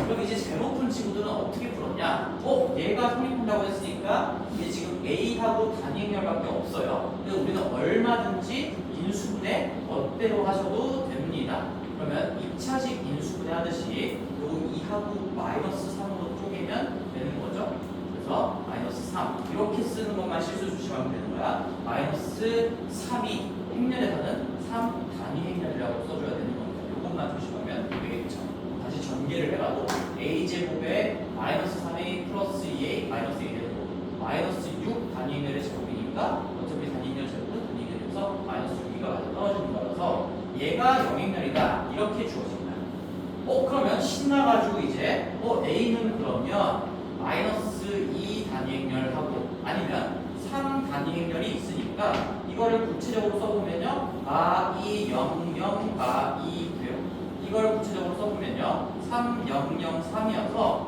그럼 이제 잘못 푼 친구들은 어떻게 풀었냐? 얘가 성립한다고 했으니까 이제 지금 A하고 단위 행렬밖에 없어요. 그래서 우리는 얼마든지 인수분해 멋대로 하셔도 됩니다. 그러면 2차식 인수분해 하듯이 요거 2하고 마이너스 3으로 쪼개면 되는 거죠. 그래서 마이너스 3 이렇게 쓰는 것만 실수 조심하면 되는 거야. 마이너스 3이 행렬에서는 3 단위 행렬이라고 써줘야 되는 겁니다. 이것만 조심하면 되겠죠. 다시 전개를 해봐도 a제곱에 마이너스 3a 플러스 2a 마이너스 2 되는 거고 마이너스 6 단위 행렬의 제곱이니까 어차피 단위 행렬 제곱은 단위 행렬에서 마이너스 6이가 맞아 떨어지는 거라서 얘가 0행렬이다 이렇게 주어집니다. 그러면 신나가지고 이제 a는 그러면 마이너스 2 단위 행렬하고 아니면 3 단위 행렬이 있으니까 이거를 구체적으로 써보면요 이 0, 0, 이 9요. 이걸 구체적으로 써보면요 3, 0, 0, 3이어서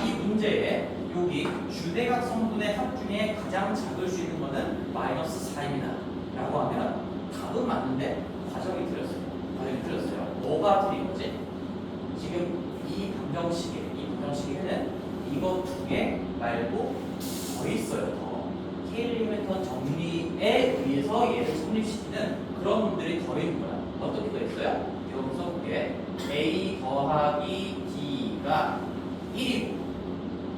이 문제에 여기 주대각 성분의 합 중에 가장 작을 수 있는 거는 마이너스 4입니다 라고 하면 답은 맞는데 과정이 틀렸어요. 뭐가 틀린 거지? 지금 이 방정식에는 이거 2개 말고 더 있어요. 더 K리미터 정리에 의해서 얘를 성립시키는 그런 놈들이 더 있는 거야. 어떻게 더 있어요? 이거 써볼게. A 더하기 D가 1이고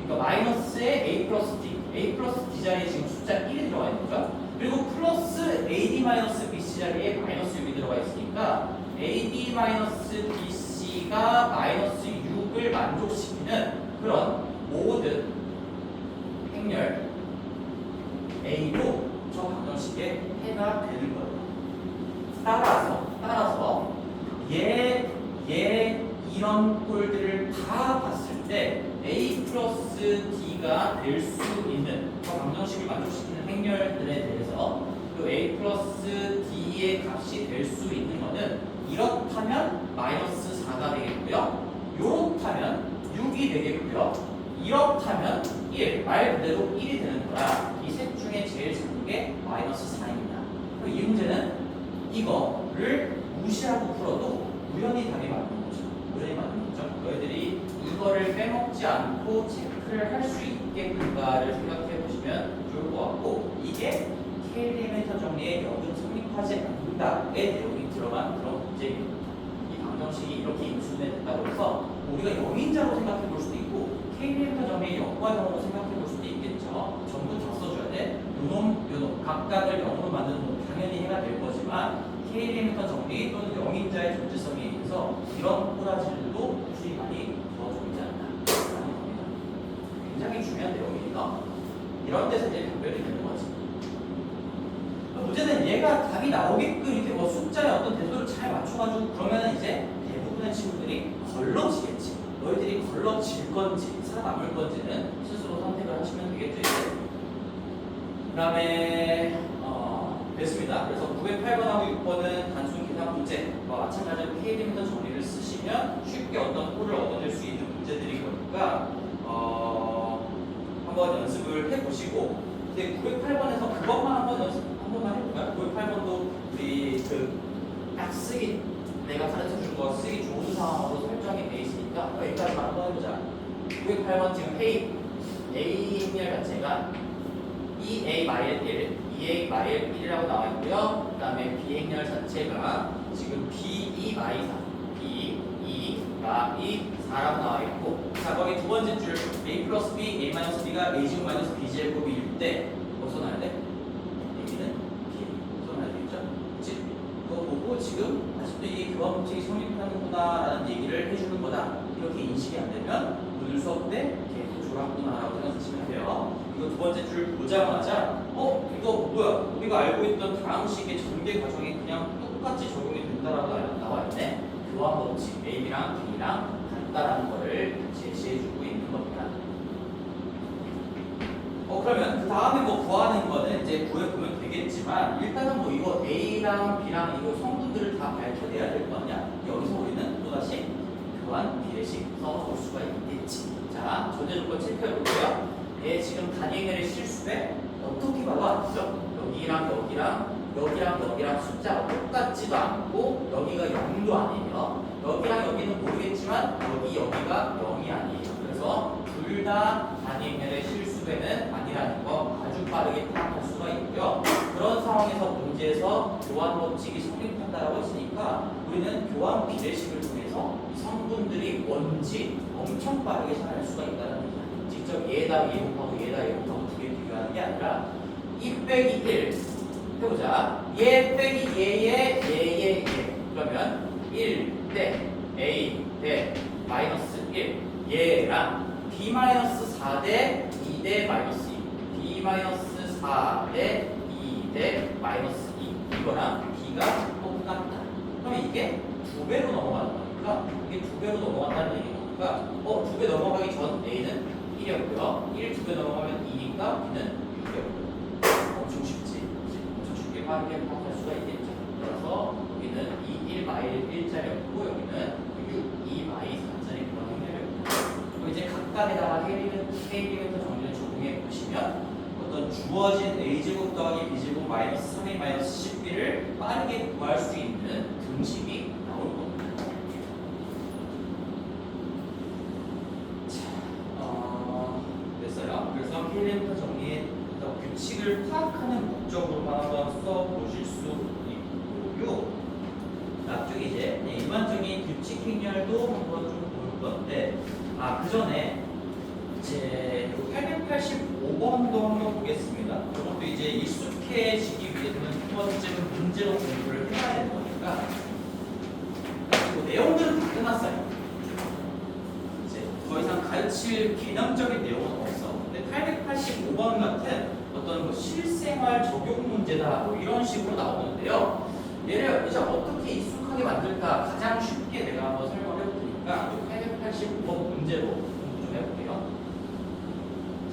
그러니까 마이너스에 A 플러스 D 자리에 지금 숫자 1이 들어가 있는 거죠. 그리고 플러스 AD 마이너스 BC 자리에 마이너스 6이 들어가 있으니까 AD 마이너스 BC가 마이너스 6을 만족시키는 그런 모든 행렬 A로 저 방정식에 해가 되는 거예요. 따라서 이런 꼴들을 다 봤을 때 A 플러스 D가 될 수 있는 저 방정식을 만족시키는 행렬들에 대해서 그 A 플러스 D의 값이 될 수 있는 거는 이렇다면 마이너스 4가 되겠고요. 요렇다면 6이 되겠고요. 이렇다면 1, 말 그대로 1이 되는 거라 이 셋 중에 제일 작은 게 마이너스 4입니다. 이 문제는 이거를 무시하고 풀어도 우연히 답이 맞는 거죠. 너희들이 이거를 빼먹지 않고 체크를 할 수 있게끔가를 생각해 보시면 좋을 것 같고 이게 K리미터 정리의 역은 성립하지 않는다의 내용이 들어간 그런 문제입니다. 이 방정식이 이렇게 인수분해됐다고 해서 우리가 0인자로 생각해 볼 수도 있고 K리미터 정리의 역과 0으로 생각해 볼 수도 있겠죠. 전부 다 써줘야 돼. 요놈 각각을 0으로 만드는 건 당연히 해가 될 거지만 K리미터 정리 또는 0인자의 존재성에 의해서 이런 꼬라지들도 확실히 많이 도와주지 않나 라는 겁니다. 굉장히 중요한 내용이니까 이런 데서 이제 변별이 되는 거지. 얘가 답이 나오게끔 이렇게 뭐 숫자의 어떤 대소를 잘 맞춰가지고 그러면 이제 대부분의 친구들이 걸러지겠지. 너희들이 걸러질 건지 살아남을 건지는 스스로 선택을 하시면 되겠죠. 이제. 그 다음에 됐습니다. 그래서 908번하고 6번은 단순 계산 문제와 마찬가지로 K리미터 정리를 쓰시면 쉽게 어떤 꼴을 얻어낼 수 있는 문제들이 거니까 한번 연습을 해보시고, 근데 908번에서 그것만 한번 연습 한 번만 해볼까요? 908번도 우리 딱 쓰기 내가 가르쳐 준 거 쓰기 좋은 상황으로 설정이 돼 있으니까 여기까지만 한번 해보자. 908번 지금 A 행렬 자체가 EA-1, EA-1이라고 나와 있고요. 그 다음에 B 행렬 자체가 지금 BE-4, BE-4라고 나와 있고, 자 거기 두 번째 줄 A 플러스 B, A-B가 A제곱 마이너스 B제곱일 때 뭐 써놔야 돼? A는 B 써놔야 되겠죠? 그치? 그거 보고 지금 아직도 이게 교환 법칙이 성립하는구나 라는 얘기를 해주는 거다, 이렇게 인식이 안 되면 오늘 수업 때 계속 졸았구나 라고 생각하시면 돼요. 이거 두 번째 줄 보자마자 이거 뭐야? 우리가 알고 있던 다항식의 전개 과정이 그냥 똑같이 적용이 된다라고 나와 있네. 교환 법칙 A랑 B랑 같다라는 거를 제시해주고 있는 겁니다. 그러면 그 다음에 뭐 구하는 거는 이제 구해보면 되겠지만, 일단은 뭐 이거 A랑 B랑 이거 성분들을 다 밝혀내야 될 거 아니야? 여기서 우리는 또다시 교환 비례식 써볼 수가 있겠지. 자, 전제 조건 체크해볼게요. 얘 지금 단위행렬의 실수에 어떻게 봐봤죠? 여기랑 숫자가 똑같지도 않고 여기가 0도 아니에요. 여기랑 여기는 모르겠지만 여기가 0이 아니에요. 그래서 둘 다 단위행렬의 실수배는 아니라는 거 아주 빠르게 파악할 수가 있고요. 그런 상황에서 문제에서 교환 법칙이 성립한다라고 했으니까 우리는 교환 비례식을 통해서 이 성분들이 뭔지 엄청 빠르게 찾아낼 수가 있다는 얘기야. 직접 얘다 얘 곱하고 두 개 비교하는 게 아니라 2 빼기 1 해보자. 얘 빼기 얘 그러면 1 대 A 대 마이너스 1 얘랑 B 마이너스 4 대 2 대 마이너스 2 B 마이너스 4 대 2 대 마이너스 2 이거랑 B가 똑같다. 그럼 이게 2배로 넘어가는 거니까, 이게 2배로 넘어간다는 얘기니까 2배 넘어가기 전 A는 1이었고요. 1 2배 넘어가면 2니까 B는 6이었고요. 엄청 쉽지? 엄청 쉽게 빠르게 파악할 수가 있겠죠. 그래서 여기는 2, 1, 마일 1짜리였고 여기는 6, 2, 마이 4짜리 그런 행렬이었고, 그리고 이제 각각에다가 K리미터 정리를 적용해 보시면 어떤 주어진 A제곱 더하기 B제곱 마이너스 3A 마이너스 10B를 빠르게 구할 수 있는 등식이 나올 겁니다. 그래서 K리미터 정리의 규칙을 파악하는 목적으로만 한번 써보실 수 있고요. 앞쪽에 이제 일반적인 규칙 행렬도 한번 좀 볼 건데, 그 전에 이제 885번도 한번 보겠습니다. 이것도 이제 익숙해지기 위해서는 두 번째는 문제로 공부를 해야 되는 거니까, 그리고 내용들은 다 끝났어요. 이제 더 이상 가르칠 개념적인 내용은 없어. 근데 885번 같은 어떤 뭐 실생활 적용 문제다 뭐 이런 식으로 나오는데요. 얘를 이제 어떻게 익숙하게 만들까 가장 쉽게 내가 한번 설명을 해볼 테니까 885번 문제로 공부 좀 해볼게요.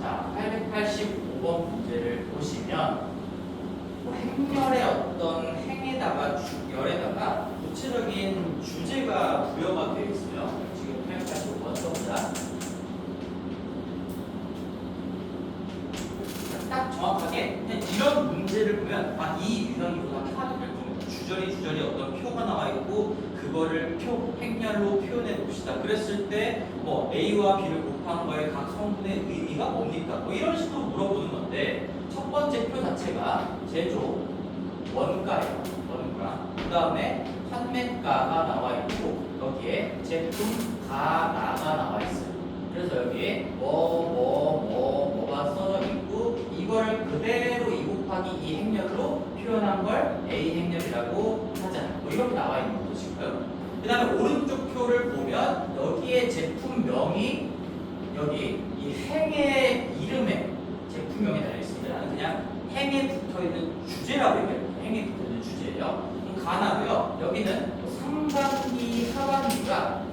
자, 885번 문제를 보시면 뭐 행렬의 어떤 행에다가 열에다가 구체적인 주제가 부여가 되어 있어요. 지금 885번 써보자. 딱 정확하게 그냥 이런 문제를 보면 이 유형이구나 파악이 될 겁니다. 주저리 어떤 표가 나와 있고 그거를 행렬로 표현해 봅시다. 그랬을 때 뭐 A와 B를 곱한 거에 각 성분의 의미가 뭡니까? 뭐 이런 식으로 물어보는 건데, 첫 번째 표 자체가 제조 원가예요. 원가. 그 다음에 판매가가 나와 있고 여기에 제품 가나가 나와 있어요. 그래서 여기에 뭐가 써져 있고 이거를 그대로 2 곱하기 2 행렬로 표현한 걸 A 행렬이라고 하자. 뭐 이렇게 나와 있는 것이고요. 그 다음에 오른쪽 표를 보면 여기에 제품명이 여기 이 행의 이름에 제품명이 달려 있습니다. 나는 그냥 행에 붙어있는 주제라고 얘기합니다. 행에 붙어있는 주제예요. 그럼 가나고요. 여기는 상반기, 하반기가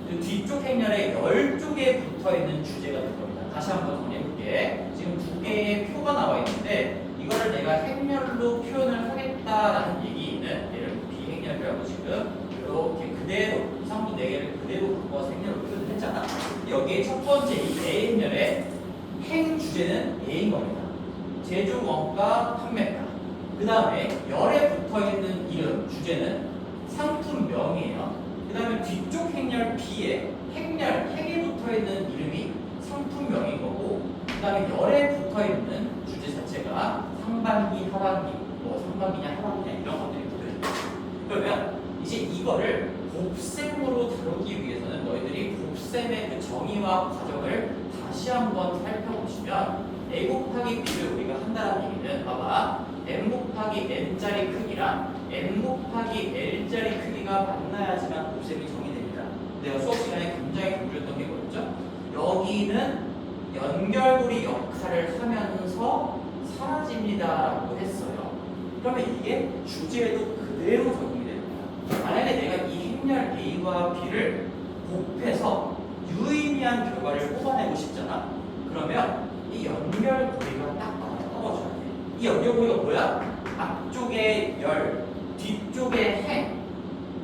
그 뒤쪽 행렬에 10쪽에 붙어있는 주제가 될 겁니다. 다시 한번 정리해볼게. 지금 두 개의 표가 나와 있는데 이거를 내가 행렬로 표현을 하겠다라는 얘기는 얘를 비행렬이라고 지금 이렇게 그대로 이상부 4개를 그대로 바꿔서 행렬로 표현을 했잖아. 여기에 첫 번째 이 A행렬의 행 주제는 A인 겁니다. 제조, 원가, 판매가. 그 다음에 열에 붙어있는 이름 주제는 상품명이에요. 그 다음에 뒤쪽 행렬 B에 행렬, 행에 붙어있는 이름이 상품명인 거고, 그 다음에 열에 붙어있는 주제 자체가 상반기, 하반기, 뭐 상반기냐 하반기냐 이런 것들이 붙어있는 거죠. 그러면 이제 이거를 곱셈으로 다루기 위해서는 너희들이 곱셈의 그 정의와 과정을 다시 한번 살펴보시면 A 곱하기 B를 우리가 한다는 얘기는 봐봐. M 곱하기 N짜리 크기랑 N 곱하기 L짜리 크기가 만나야지만 곱셈이 정의됩니다. 내가 수업 시간에 굉장히 강조했던 게 뭐였죠? 여기는 연결고리 역할을 하면서 사라집니다라고 했어요. 그러면 이게 주제에도 그대로 적용이 됩니다. 만약에 내가 이 행렬 A와 B를 곱해서 유의미한 결과를 뽑아내고 싶잖아. 그러면 이 연결고리가 딱 떨어져야 돼. 이 연결고리가 뭐야? 앞쪽에 열, 뒤쪽에 행.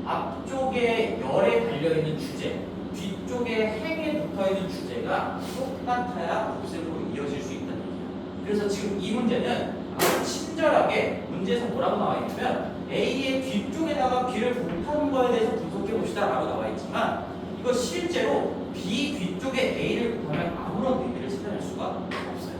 앞쪽에 열에 달려있는 주제, 뒤쪽에 행에 붙어있는 주제가 똑같아야 곱셈으로 이어질 수 있다는 얘기야. 그래서 지금 이 문제는 아주 친절하게 문제에서 뭐라고 나와 있냐면 A의 뒤쪽에다가 B를 곱하는 거에 대해서 분석해 봅시다 라고 나와 있지만 이거 실제로 B 뒤쪽에 A를 곱하면 아무런 의미를 찾아낼 수가 없어요.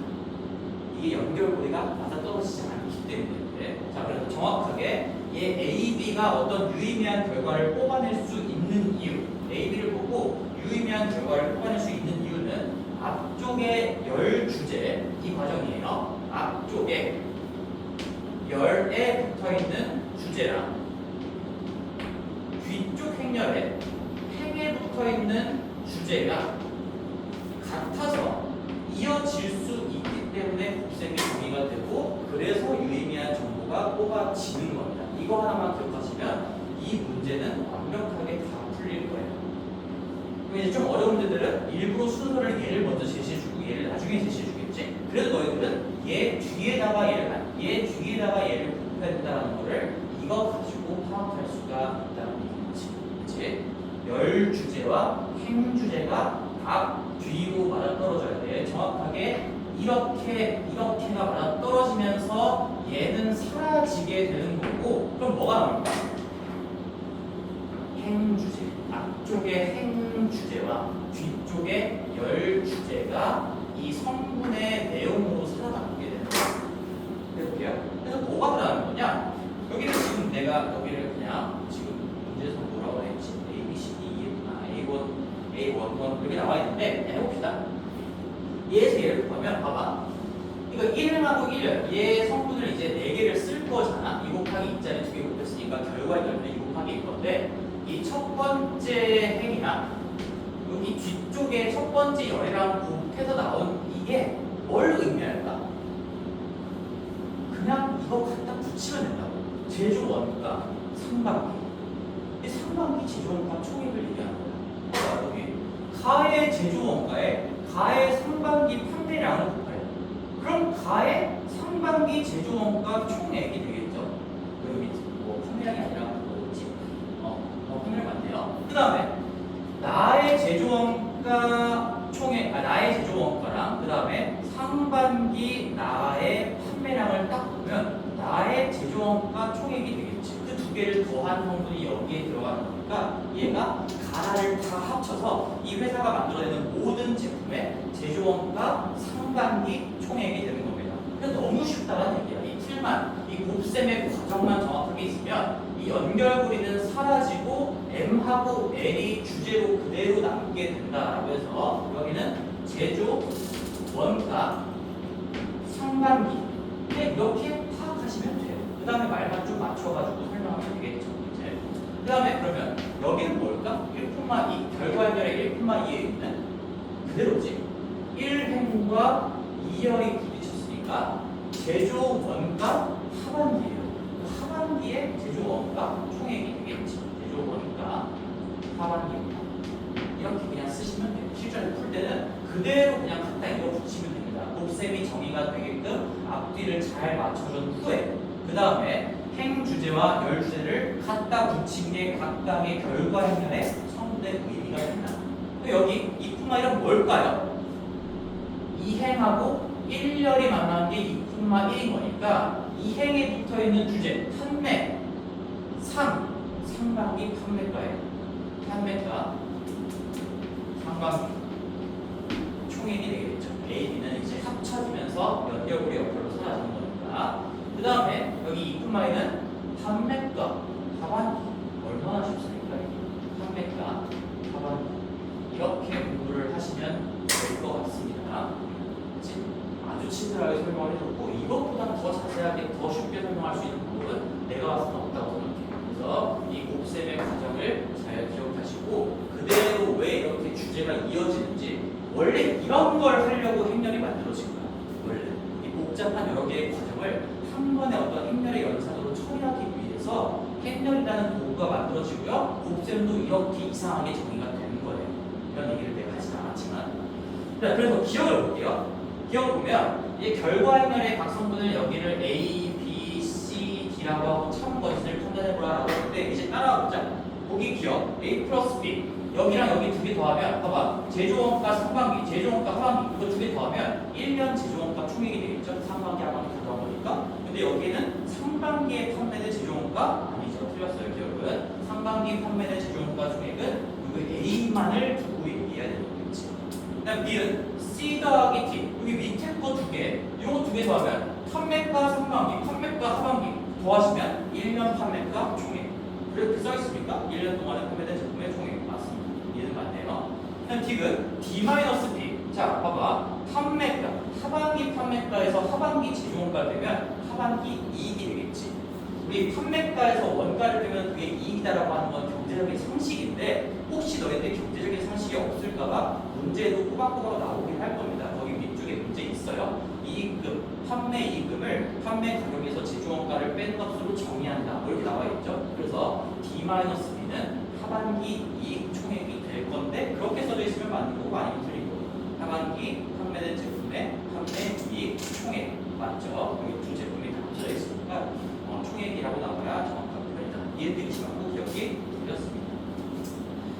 이게 연결고리가 맞아떨어지지 않기 때문에. 자, 그래서 정확하게 얘 A, B가 어떤 유의미한 결과를 뽑아낼 수 있는 이유, A, B를 보고 유의미한 결과를 뽑아낼 수 있는 이유는 앞쪽에 열 주제, 이 과정이에요. 앞쪽에 열에 붙어있는 주제랑 뒤쪽 행렬에 행에 붙어있는 주제가 같아서 이어질 수 있기 때문에 곱셈이 정의가 되고 그래서 유의미한 정보가 뽑아지는 겁니다. 이거 하나만 기억하시면 이 문제는 완벽하게 다 풀릴 거예요. 그럼 이제 좀 어려운 문제들은 일부러 순서를 얘를 먼저 제시해주고 얘를 나중에 제시해주겠지. 그래도 너희들은 얘 뒤에다가 얘를 곱해야 된다는 거를 이거 가지고 파악할 수가 있다는 얘기지. 그치? 열 주제와 행 주제가 앞, 뒤로 맞아떨어져야 돼. 정확하게 이렇게가 맞아떨어지면서 얘는 사라지게 되는 거고 그럼 뭐가 나올까? 행 주제. 앞쪽에 행 주제와 뒤쪽에 열 주제가 이 성분의 내용으로 살아남게 되는 거예요. 해볼게요. 그래서 뭐가 들어가는 거냐? 여기를 지금 내가 여기를 그냥 지금 문제에서 뭐라고 했지? A, B, C, D, E, A1, A11 이렇게 나와 있는데 해봅시다. 얘에서 얘를 보면 봐봐. 이거 1하고 1, 얘 성분을 이제 4개를 쓸 거잖아. 2 곱하기 2짜리 2개 곱했으니까 결과에 따르면 2 곱하기 2 건데 이 첫 번째 행이랑 여기 뒤쪽에 첫 번째 열이랑 곱해서 나온 이게 뭘 의미할까? 그냥 이거 갖다 붙이면 된다고. 제조 원가 상반기. 이 상반기 제조 원가 총액을 얘기하는 거야. 여기 가의 제조 원가에 가의 상반기 판매량을 곱해요. 그럼 가의 상반기 제조 원가 총액이 되겠죠. 여기 뭐 판매량이 아니라 뭐지? 판매량 맞네요. 그 다음에 나의 제조 원가 총액, 나의 제조 원가랑 그 다음에 상반기 나의 판매량을 딱 보면 나의 제조 원가 총액이 되겠지. 그 두 개를 더한 성분이 여기에 들어가는 거니까 얘가 가를 다 합쳐서 이 회사가 만들어내는 모든 제품의 제조 원가 상반기 총액이 되는 겁니다. 그래서 너무 쉽다는 얘기야. 이 틀만, 이 곱셈의 과정만 정확하게 있으면 이 연결고리는 사라지고 M하고 L이 주제로 그대로 남게 된다라고 해서 여기는 제조 원가 상반기 이렇게 파악하시면 돼요. 그 다음에 말만 좀 맞춰가지고 설명하면 되겠죠. 이제 그 다음에 그러면 여기는 뭘까? 1,2 결과 연결의 1,2에 있는 그대로지. 1행과 2열이 부딪혔으니까 제조 원가 하반기예요. 그 하반기에 제조 원가 총액이 되겠지. 제조 원가 하반기 이렇게 그냥 쓰시면 돼요. 실전에 풀 때는 그대로 그냥 갖다 이거 붙이면 됩니다. 곱셈이 정의가 되게끔 앞뒤를 잘 맞춰준 후에 그 다음에 행 주제와 열 주제를 갖다 붙인 게 각각의 결과 행렬의 성분의 의미가 된다. 또 여기 이품마 1은 뭘까요? 이행하고 1열이 만난 게 이품마 1인 거니까 이행에 붙어 있는 주제 판매 상반기 판매가예요. 판매가 상반기 총액이 되겠죠. A, B는 이제 합쳐지면서 연결고리 옆으로 사라지는 거니까. 그 다음에 여기 이품마이는 판매가 하반기 얼마나 쉽습니까? 판매가 하반기 이렇게 공부를 하시면 될 것 같습니다. 그치? 아주 친절하게 설명을 해줬고 이것보다 더 자세하게 더 쉽게 설명할 수 있는 방법은 내가 와서는 없다고 생각해요. 그래서 이 곱셈의 과정을 잘 기억하시고 그대로 왜 이렇게 주제가 이어지는지 원래 이런 걸 하려고 행렬이 만들어진 거야. 원래 이 복잡한 여러 개의 과정을 한 번에 어떤 행렬의 연산으로 처리하기 위해서 행렬이라는 도구가 만들어지고요. 곱셈도 이렇게 이상하게 정의가 되는 거예요. 이런 얘기를 내가 하진 않았지만. 자, 그래서 기억을 볼게요. 기억을 보면 이 결과 행렬의 각 성분을 여기를 A, B, C, D라고 하고 참 것을 판단해보라라고 했는데 이제 따라와보자. 보기 기억 A 플러스 B 여기랑 여기 두 개 더하면 봐봐 제조원가 상반기, 제조원가 하반기 이거 두 개 더하면 1년 제조원가 총액이 되겠죠. 상반기, 하반기 다 더한 거니까. 근데 여기에는 상반기에 판매된 제조원가 아니죠. 틀렸어요. 기억은 상반기 판매된 제조원가 총액은 이거 A만을 두고 얘기해야 되는 거겠지. 그 다음 B는 C 더하기 T 여기 밑에 거 두 개 이런 거 두 개 더하면 판매가 상반기, 판매가 하반기 더하시면 1년 판매가 총액 그렇게 써 있습니까? 1년 동안에 판매된 제품의 총액 맞습니다. 이해는 맞네요. 그다음 D는 D-B. 자, 봐봐. 판매가 하반기 판매가에서 하반기 제조원가를 빼면 하반기 이익이 되겠지. 우리 판매가에서 원가를 빼면 그게 이익이다라고 하는 건 경제적인 상식인데 혹시 너희들 경제적인 상식이 없을까봐 문제도 꼬박꼬박 나오긴 할 겁니다. 거기 밑쪽에 문제 있어요. 이익금, 판매 이익금을 판매 가격에서 제조원가를 뺀 것으로 정의한다. 이렇게 나와 있죠. 그래서 D-B는 하반기 이익 총액이 될 건데 그렇게 써져 있으면 맞는 거고 아니면 틀린 거고. 하반기 판매된 제품의 판매 이익 총액 맞죠? 여기 두 제품이 다 합쳐져 있으니까 총액이라고 나와야 정확한 표현이다. 이해되시면 꼭 기억이 되었습니다.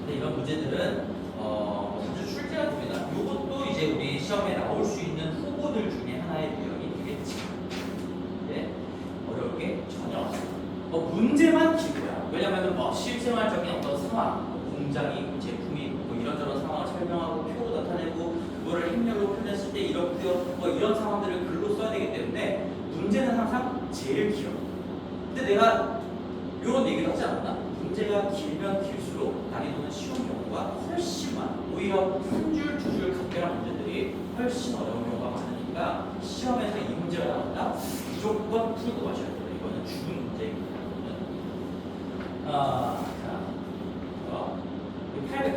근데 이런 문제들은 자주 출제가 됩니다. 이것도 이제 우리 시험에 나올 수 있는 후보들 중에 하나의 유형이 되겠지. 네, 어려울 게 전혀 없습니다. 문제만 기고요. 왜냐하면 실생활적인 어떤 상황, 공장이 있고 제품이 있고 이런저런 상황을 설명하고 표로 나타내고 그거를 행렬로 표현했을 때 이렇고요. 이런 상황들을 글로 써야 되기 때문에 문제는 항상 제일 길어. 근데 내가 이런 얘기를 하지 않았나? 문제가 길면 길수록 난이도는 쉬운 경우가 훨씬 많아. 오히려 한 줄, 두 줄 간결한 문제들이 훨씬 어려운 경우가 많으니까 시험에서 이 문제가 나온다? 무조건 풀고 가셔야 돼요. 이거는 죽은 문제입니다.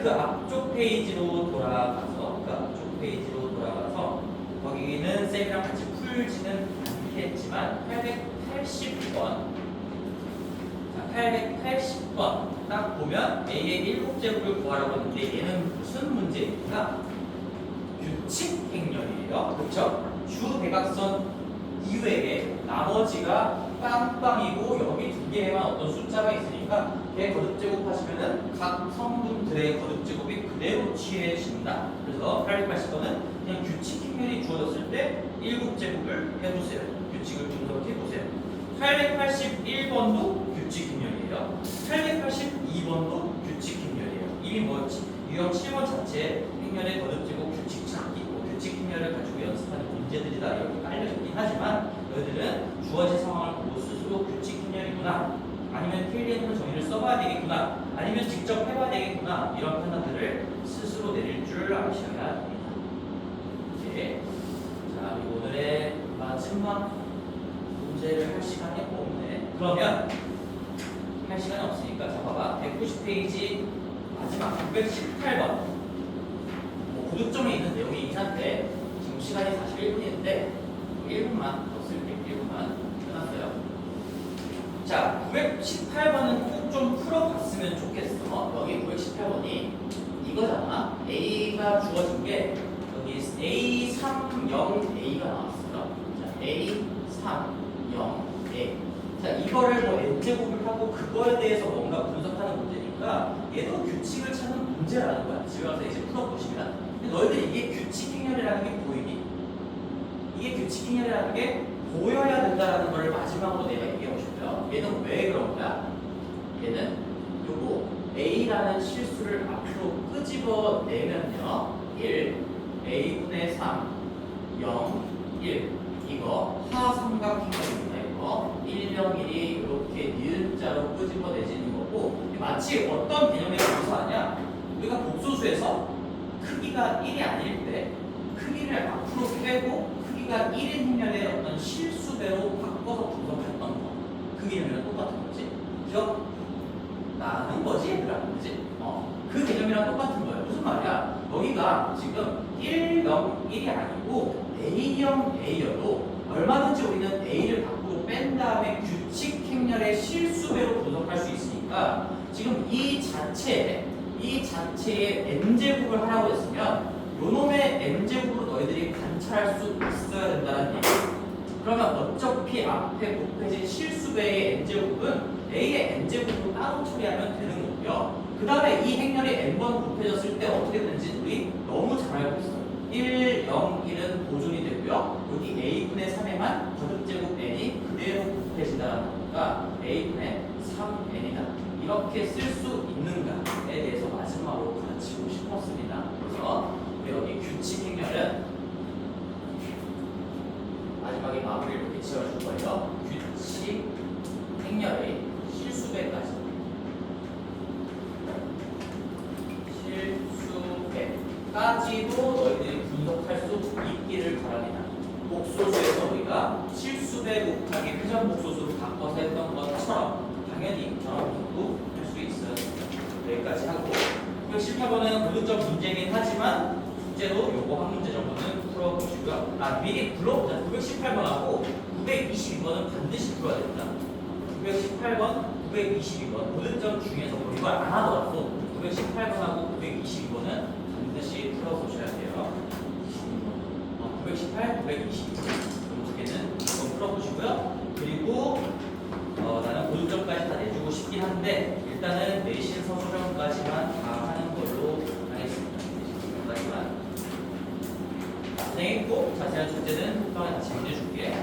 그 앞쪽 페이지로 돌아가서 거기는 쌤이랑 같이 풀지는 않겠지만 880번 880번 딱 보면 A의 7제곱을 구하라고 했는데 얘는 무슨 문제입니까? 규칙 행렬이에요. 그렇죠? 주 대각선 이외에 나머지가 빵빵이고 여기 두 개에만 어떤 숫자가 있으니까 걔 거듭제곱 하시면은 각 성분들의 거듭제곱이 그대로 취해진다. 그래서 880번은 그냥 규칙 행렬이 주어졌을 때 7제곱을 해보세요. 규칙을 분석해 보세요. 881번도 규칙 행렬이에요. 882번도 규칙 행렬이에요. 이미 뭐였지? 유형 7번 자체에 행렬의 거듭제곱 규칙 찾기, 규칙 행렬을 가지고 연습하는 문제들이다 이렇게 깔려있긴 하지만 너희들은 주어진 상황을 보고 스스로 규칙 행렬이구나 아니면 필리언으로 정의를 써봐야 되겠구나 아니면 직접 해봐야 되겠구나 이런 판단들을 스스로 내릴 줄 아셔야 합니다. 이제 자 그리고 오늘의 마지막 문제를 할 시간이 없네. 그러면 할 시간이 없으니까 자 봐봐 190페이지 마지막 918번 고득점에 있는 내용이긴 한데 지금 시간이 41분인데 1분만 더 쓸게요. 자, 918번은 꼭 좀 풀어봤으면 좋겠어. 여기 918번이 이거잖아. A가 주어진 게 여기 A30A가 나왔어요. 자, A30A. 자, 이거를 뭐 n제곱을 하고 그거에 대해서 뭔가 분석하는 문제니까 얘도 규칙을 찾는 문제라는 거야. 집에 가서 이제 풀어보시면. 근데 너희들 이게 규칙 행렬이라는 게 보이니? 이게 규칙 행렬이라는 게 보여야 된다는 걸 마지막으로 내가 얘기하고 싶어요. 얘는 왜 그런 거야? 얘는 요거 A라는 실수를 앞으로 끄집어내면요. 1, A분의 3, 0, 1 이거 하삼각형입니다. 이거 1, 0, 1이 이렇게 니은자로 끄집어내지는 거고 마치 어떤 개념에 묘사하냐? 우리가 복소수에서 크기가 1이 아닐 때 크기를 앞으로 빼고 크기가 1인 행렬의 어떤 실수배로 바꿔서 분석했던 거. 그 개념이랑 똑같은 거지. 기억? 나는 거지 얘들아, 그지? 그 개념이랑 똑같은 거예요. 무슨 말이야? 여기가 지금 1, 0, 1이 아니고 A형 A여도 얼마든지 우리는 A를 밖으로 뺀 다음에 규칙 행렬의 실수배로 분석할 수 있으니까 지금 이 자체에 n제곱을 하라고 했으면 요놈의 n제곱으로 너희들이 관찰할 수 있어야 된다는 얘기. 그러면 어차피 앞에 곱해진 실수배의 n제곱은 A의 n제곱으로 따로 처리하면 되는 거고요. 그 다음에 이 행렬이 n번 곱해졌을 때 어떻게 되는지 우리 너무 잘 알고 있어요. 1, 0, 1은 보존이 되고요. 여기 A분의 3에만 거듭제곱 n이 그대로 곱해진다는 거니까 A분의 3n이다. 이렇게 쓸 수 있는가에 대해서 마지막으로 가르치고 싶었습니다. 그래서 여기 규칙 행렬은 마지막에 마무리를 이렇게 지어줄 거예요. 규칙 행렬의 실수배까지. 실수배까지도 너희들이 분석할 수 있기를 바랍니다. 복소수에서 우리가 실수배 곱하기 회전 복소수로 바꿔서 했던 것처럼 당연히 저런 분석도 할 수 있어요. 여기까지 하고 918번은 고등점 문제이긴 하지만 숙제로 요거 한 문제 정도는 풀어보시고요. 미리 불러보자. 918번하고 922번은 반드시 풀어야 됩니다. 918번, 922번 고등점 중에서 뭐 이걸 안 하더라도 918번하고 922번은 반드시 풀어보셔야 돼요. 918, 922번 이 두 개는 한번 풀어보시고요. 그리고 나는 고등점까지 다 내주고 싶긴 한데 일단은 내신 서술형까지만 다 하는 걸로 하겠습니다. 내신 서술형까지만. 선생님 꼭 자세한 숙제는 톡방에 다시 보내줄게.